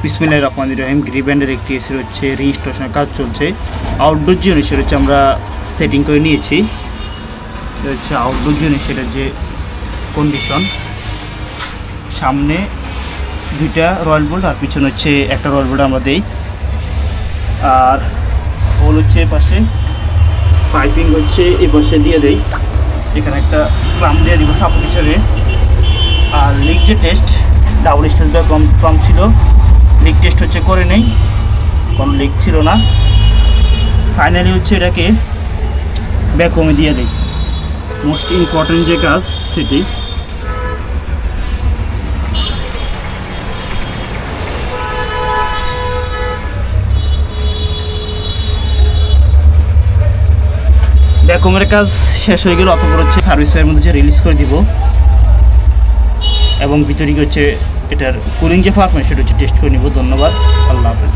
বিসমিল্লাহির রহমানির রহিম। গ্রিব্যান্ডের একটি এসি হচ্ছে রিইনস্টলেশনের কাজ চলছে। আউটডোর যে ইউনিট সেটা হচ্ছে আমরা সেটিং করে নিয়েছি। এটা হচ্ছে আউটডোর যে ইউনিট সেটার যে কন্ডিশন, সামনে দুইটা রয়্যাল বোল্ট আর পিছনে হচ্ছে একটা রয়্যাল বোল্ট আমরা দেই। আর হোল হচ্ছে পাশে, পাইপিং হচ্ছে এই পাশে দিয়ে দেই। এখানে একটা ক্লাম দিয়ে দিব সাপোর্ট হিসাবে। আর লিক যে টেস্ট, ডাবল স্টেজটা কম ছিল, লিক টেস্ট হচ্ছে করে নেই, কোনো লিক ছিল না। ফাইনালি হচ্ছে এটাকে ব্যাকহোমে দিয়ে দিই। মোস্ট ইম্পর্টেন্ট যে কাজ সেটি। ব্যাকহোমের কাজ শেষ হয়ে গেল, অতপর হচ্ছে সার্ভিস ওয়্যারের মধ্যে যে রিলিজ করে দিব এবং ভিতরে হচ্ছে এটার কুলিং যে পারফরম্যান্স সেটা হচ্ছে টেস্ট করে নিব। ধন্যবাদ, আল্লাহ হাফেজ।